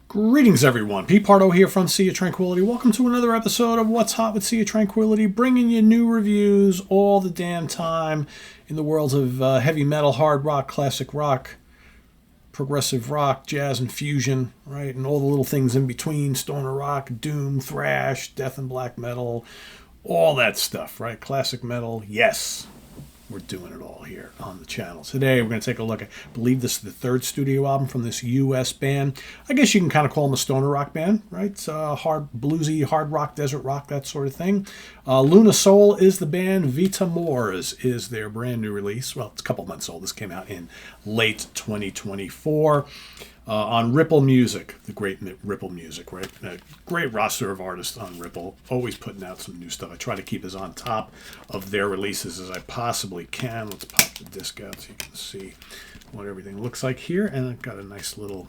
Greetings, everyone. Pete Pardo here from Sea of Tranquility. Welcome to another episode of What's Hot with Sea of Tranquility, bringing you new reviews all the damn time in the worlds of heavy metal, hard rock, classic rock, progressive rock, jazz and fusion, right? And all the little things in between, stoner rock, doom, thrash, death and black metal, all that stuff, right? Classic metal, yes. We're doing it all here on the channel. Today, we're going to take a look at, I believe this is the third studio album from this U.S. band. I guess you can kind of call them a stoner rock band, right? It's hard, bluesy, hard rock, desert rock, that sort of thing. Luna Sol is the band. Vita Mors is their brand new release. Well, it's a couple months old. This came out in late 2024. On Ripple Music, the great Ripple Music, right? A great roster of artists on Ripple, always putting out some new stuff. I try to keep as on top of their releases as I possibly can. Let's pop the disc out so you can see what everything looks like here. And I've got a nice little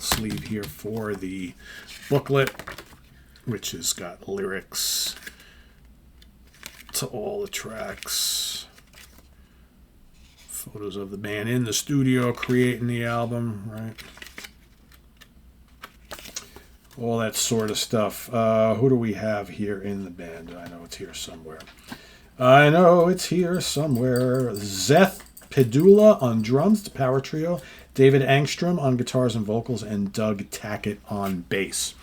sleeve here for the booklet, which has got lyrics to all the tracks. Photos of the band in the studio creating the album, right? All that sort of stuff. Who do we have here in the band? I know it's here somewhere. Zeth Pedula on drums, the power trio. David Angstrom on guitars and vocals, and Doug Tackett on bass.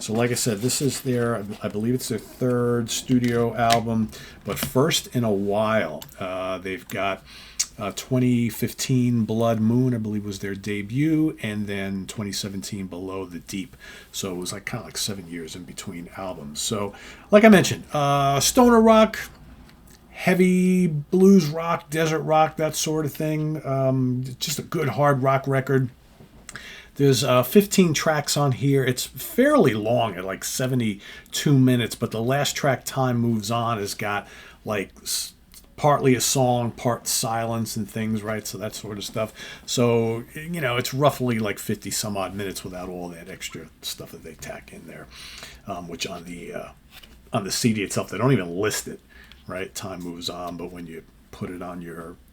So like I said, this is I believe it's their third studio album, but first in a while. They've got 2015 Blood Moon, I believe, was their debut, and then 2017 Below the Deep. So it was kind of 7 years in between albums. So like I mentioned, stoner rock, heavy blues rock, desert rock, that sort of thing. Just a good hard rock record. There's 15 tracks on here. It's fairly long at 72 minutes, but the last track, Time Moves On, has got partly a song, part silence and things, right? So that sort of stuff. So, it's roughly 50 some odd minutes without all that extra stuff that they tack in there, which on the CD itself, they don't even list it, right? Time Moves On, but when you put it on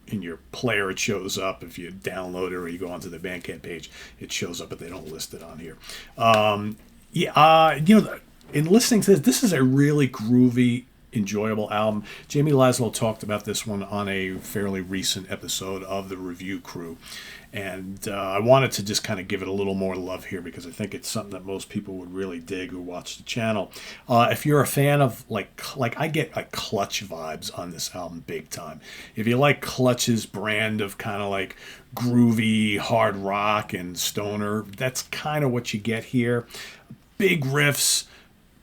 in your player, it shows up. If you download it or you go onto the Bandcamp page, it shows up, but they don't list it on here. In listening to this is a really groovy, enjoyable album. Jamie Laszlo talked about this one on a fairly recent episode of the Review Crew, and I wanted to just kind of give it a little more love here because I think it's something that most people would really dig who watch the channel. If you're a fan of I get Clutch vibes on this album big time. If you like Clutch's brand of kind of groovy hard rock and stoner, that's kind of what you get here. Big riffs,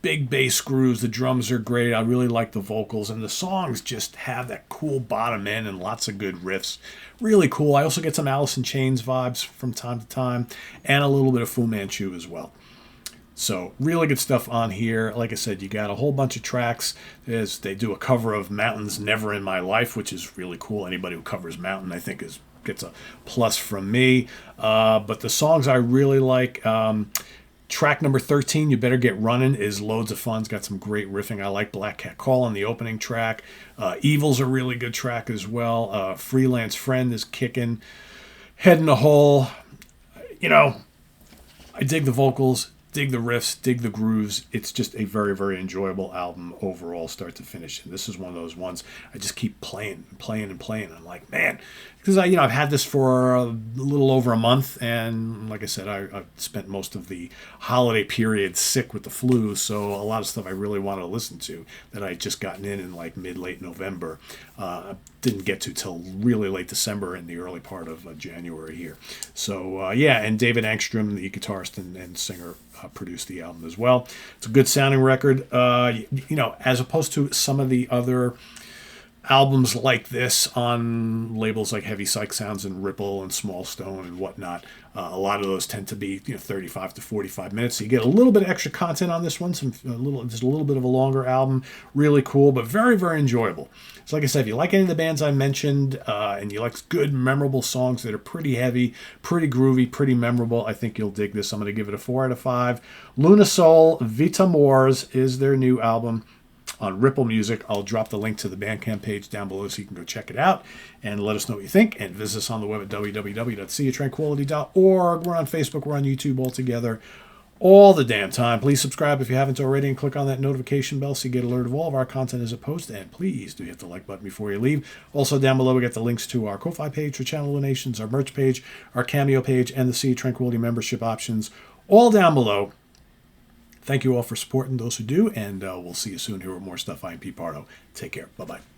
big bass grooves, the drums are great. I really like the vocals, and the songs just have that cool bottom end and lots of good riffs. Really cool. I also get some Alice in Chains vibes from time to time, and a little bit of Fu Manchu as well. So really good stuff on here. Like I said, you got a whole bunch of tracks. They do a cover of Mountain's Never in My Life, which is really cool. Anybody who covers Mountain, I think, gets a plus from me. But the songs I really like, track number 13, You Better Get Running, is loads of fun. It's got some great riffing. I like Black Cat Call on the opening track. Evil's a really good track as well. Freelance Friend is kicking. Head in a Hole. I dig the vocals, dig the riffs, dig the grooves. It's just a very, very enjoyable album overall, start to finish. And this is one of those ones I just keep playing and playing and playing. I'm like, man, because I've had this for a little over a month, and like I said, I spent most of the holiday period sick with the flu, so a lot of stuff I really wanted to listen to that I had just gotten in mid-late November, didn't get to till really late December and the early part of January here. So and David Angstrom, the guitarist and singer, produced the album as well. It's a good sounding record. As opposed to some of the other albums like this on labels like Heavy Psych Sounds and Ripple and Small Stone and whatnot, a lot of those tend to be 35 to 45 minutes. So you get a little bit of extra content on this one, just a little bit of a longer album. Really cool, but very, very enjoyable. So like I said, if you like any of the bands I mentioned and you like good, memorable songs that are pretty heavy, pretty groovy, pretty memorable, I think you'll dig this. I'm going to give it a 4 out of 5. Luna Sol Vita Mors is their new album. on Ripple Music. I'll drop the link to the Bandcamp page down below so you can go check it out and let us know what you think. And visit us on the web at www.seatranquility.org. We're on Facebook. We're on YouTube all together all the damn time. Please subscribe if you haven't already and click on that notification bell so you get alert of all of our content as it posts. And please do hit the like button before you leave. Also down below we got the links to our Ko-Fi page for channel donations, our merch page, our Cameo page, and the Sea of Tranquility membership options all down below. Thank you all for supporting those who do, and we'll see you soon here with more stuff. I'm Pete Pardo. Take care. Bye-bye.